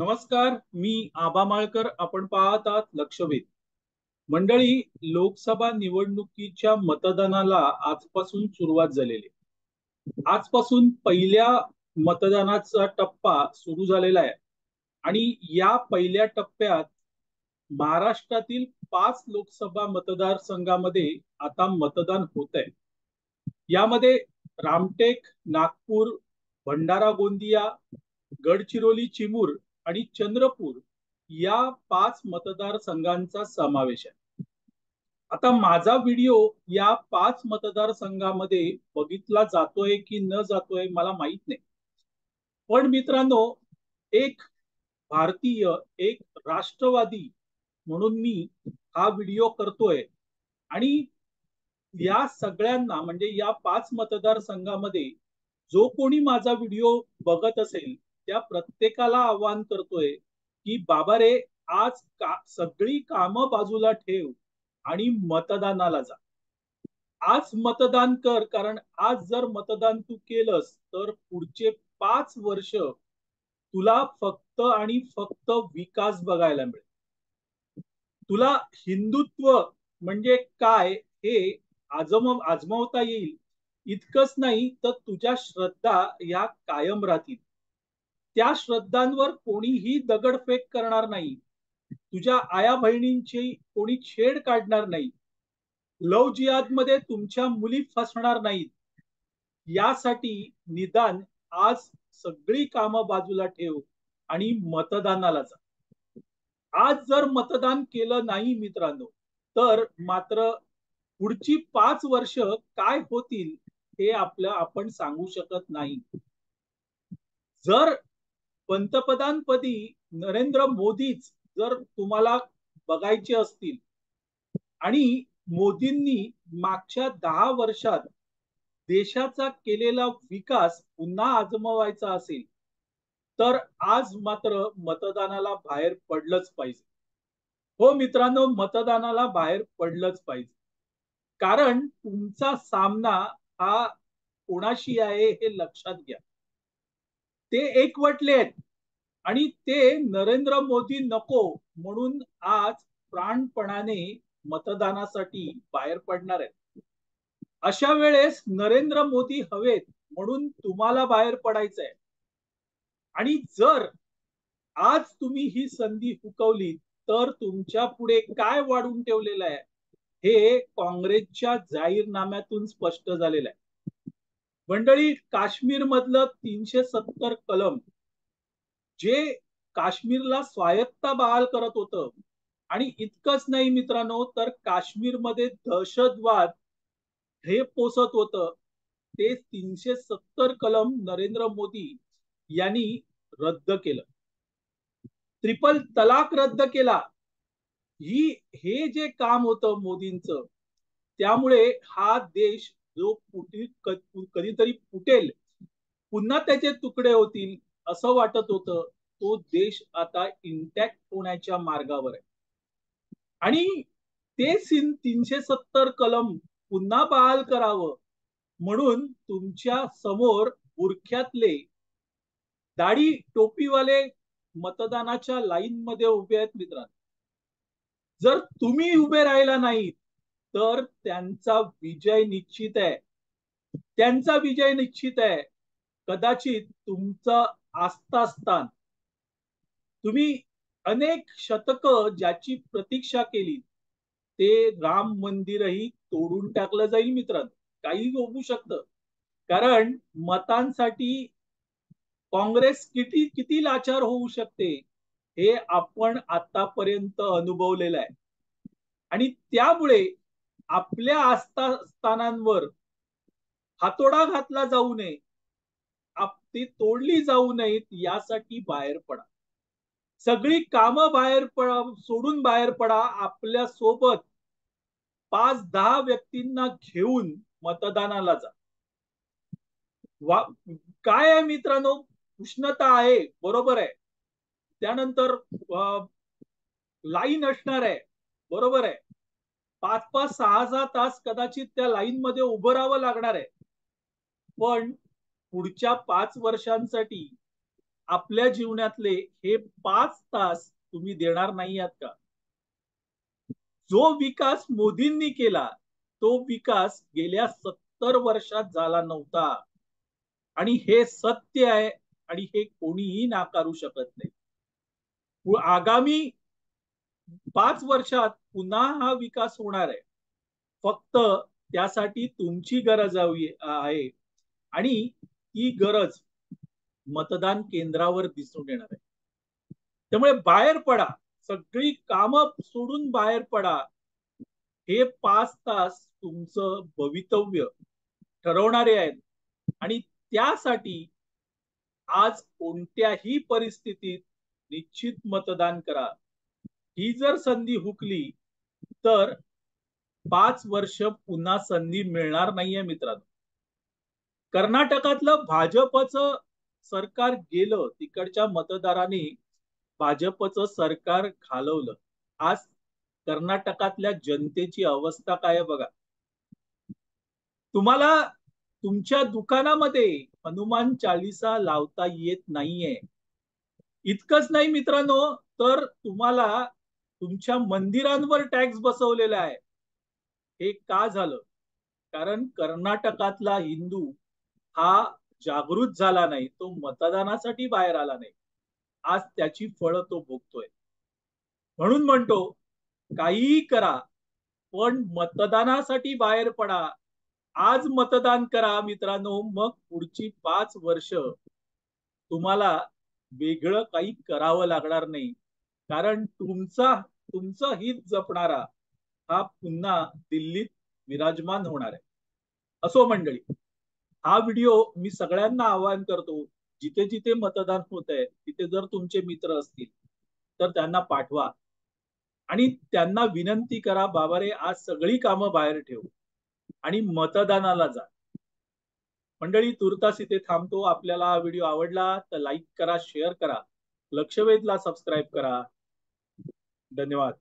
नमस्कार, मी आबा माळकर. आपण पाहत आहात लक्षवेध. मंडळी, लोकसभा निवडणुकीच्या मतदानाला आजपासून सुरुवात झालेली आहे. आजपासून पहिल्या मतदानाचा टप्पा सुरू झालेला आहे आणि या पहिल्या टप्प्यात महाराष्ट्रातील 5 लोकसभा मतदारसंघामध्ये आता मतदान होत आहे. यामध्ये रामटेक, नागपूर, भंडारा गोंदिया, गडचिरोली चिमूर आणि चंद्रपूर या 5 मतदारसंघांचा समावेश आहे. आता माझा व्हिडिओ या 5 मतदारसंघामध्ये बघितला जातोय की न जातोय मला माहित नाही. पण मित्रांनो, एक भारतीय, एक राष्ट्रवादी म्हणून मी हा व्हिडिओ करतोय आणि या सगळ्यांना म्हणजे या 5 मतदारसंघामध्ये जो कोणी माझा व्हिडिओ बघत असेल त्या प्रत्येकाला आवाहन करतोय की बाबा रे, आज सगळी कामं बाजूला ठेव आणि मतदानाला जा. आज मतदान कर, कारण आज जर मतदान तू केलंस तर पुढचे 5 वर्ष तुला फक्त आणि फक्त विकास बघायला मिळेल. तुला हिंदुत्व म्हणजे काय हे आजमावता येईल. इतकंच नाही तर तुझ्या श्रद्धा या कायम राहतील. त्या श्रद्धांवर कोणीही दगडफेक करणार नाही. तुझ्या आया बहिणींची कोणी छेड काढणार नाही. लव जिहाद मध्ये तुमच्या मुली फसणार नाहीत. यासाठी निदान आज सगळी कामं बाजूला ठेव आणि मतदानाला जा. आज जर मतदान केलं नाही मित्रांनो, तर मात्र पुढची 5 वर्ष काय होतील हे आपण सांगू शकत नाही. जर पंतप्रधानपदी नरेंद्र मोदीच जर तुम्हाला बघायचे असतील आणि मोदींनी मागच्या 10 वर्षात देशाचा केलेला विकास पुन्हा आजमावायचा असेल तर आज मात्र मतदानाला बाहेर पडलंच पाहिजे. हो मित्रांनो, मतदानाला बाहेर पडलंच पाहिजे. कारण तुमचा सामना हा कोणाशी आहे हे लक्षात घ्या. ते एकवटले आहेत आणि ते नरेंद्र मोदी नको म्हणून आज प्राणपणाने मतदानासाठी बाहेर पडणार आहेत. अशा वेळेस नरेंद्र मोदी हवेत म्हणून तुम्हाला बाहेर पडायचंय. आणि जर आज तुम्ही ही संधी हुकवली तर तुमच्या पुढे काय वाढून ठेवलेलं आहे हे काँग्रेसच्या जाहीरनाम्यातून स्पष्ट झालेलं आहे. मंडळी, काश्मीर मधलं 370 कलम जे काश्मीरला स्वायत्ता बहाल करत होतं, आणि इतकंच नाही मित्रांनो, तर काश्मीरमध्ये दहशतवाद हे पोसत होतं, ते 370 कलम नरेंद्र मोदी यांनी रद्द केलं. ट्रिपल तलाक रद्द केला. हे जे काम होतं मोदींचं, त्यामुळे हा देश जो कधीतरी फुटेल, पुन्हा त्याचे तुकडे होतील असं वाटत होतं, तो देश आता इंटॅक्ट होण्याच्या मार्गावर आहे. आणि ते 370 कलम पुन्हा बहाल करावं म्हणून तुमच्या समोर बुरख्यातले दाढी टोपीवाले मतदानाच्या लाईन मध्ये उभे आहेत मित्रांनो. जर तुम्ही उभे राहिला नाही तर त्यांचा विजय निश्चित आहे. त्यांचा विजय निश्चित आहे. कदाचित तुमचं आस्थास्थान, तुम्ही अनेक शतकं ज्याची प्रतीक्षा केली, ते राम मंदिरही तोडून टाकलं जाईल मित्रांनो. काही होऊ शकतं. कारण मतांसाठी काँग्रेस किती किती लाचार होऊ शकते हे आपण आतापर्यंत अनुभवलेलं आहे. आणि त्यामुळे आपल्या आस्थास्थानांवर हातोडा घातला जाऊ नये, ती तोडली जाऊ नयेत, यासाठी बाहेर पडा. सगळी कामं सोडून बाहेर पडा. आपल्या सोबत 5-10 व्यक्तींना घेऊन मतदानाला जा. काय आहे मित्रांनो, उष्णता आहे, बरोबर आहे. त्यानंतर लाईन असणार आहे, बरोबर आहे. 5-5, 6-6 तास कदाचित त्या लाईन मध्ये उभं राहावं लागणार आहे. पण पुढच्या 5 वर्षांसाठी आपल्या जीवनातले हे 5 तास तुम्ही देणार नाही आहात का? जो विकास मोदींनी केला तो विकास गेल्या 70 वर्षात झाला नव्हता. आणि हे सत्य आहे आणि हे कोणीही नाकारू शकत नाही. आगामी 5 वर्षात पुन्हा हा विकास होणार आहे. फक्त त्यासाठी तुमची गरज आहे आणि ती गरज मतदान केंद्रावर दिसून येणार आहे. त्यामुळे बाहेर पडा, सगळी कामं सोडून बाहेर पडा. हे 5 तास तुमचं भवितव्य ठरवणारे आहेत आणि त्यासाठी आज कोणत्याही परिस्थितीत निश्चित मतदान करा. ही जर संधी हुकली तर 5 वर्ष पुन्हा संधी मिळणार नाहीये मित्रांनो. कर्नाटकातलं भाजपचं सरकार गेलं, तिकडच्या मतदारांनी भाजपचं सरकार घालवलं. आज कर्नाटकातल्या जनतेची अवस्था काय आहे बघा. तुम्हाला तुमच्या दुकानामध्ये हनुमान चालीसा लावता येत नाहीये. इतकंच नाही मित्रांनो, तर तुम्हाला तुमच्या मंदिरांवर टॅक्स बसवलेला आहे. हे का झालं? कारण कर्नाटकातला हिंदू हा जागृत झाला नाही, तो मतदानासाठी बाहेर आला नाही. आज त्याची फळं तो भोगतोय. म्हणून म्हणतो, काहीही करा पण मतदानासाठी बाहेर पडा. आज मतदान करा मित्रांनो, मग पुढची 5 वर्ष तुम्हाला वेगळं काही करावं लागणार नाही. कारण तुमचं हित जपणारा हा पुन्हा दिल्लीत विराजमान होणार आहे. असो मंडळी, हा व्हिडिओ मी सगळ्यांना आवाहन करतो, जिथे जिथे मतदान होत आहे तिथे जर तुमचे मित्र असतील तर त्यांना पाठवा आणि त्यांना विनंती करा, बाबा रे आज सगळी कामं बाहेर ठेवू आणि मतदानाला जा. मंडळी, तुर्तास इथे थांबतो. आपल्याला हा व्हिडिओ आवडला तर लाईक करा, शेअर करा, लक्षवेधला सबस्क्राईब करा. धन्यवाद.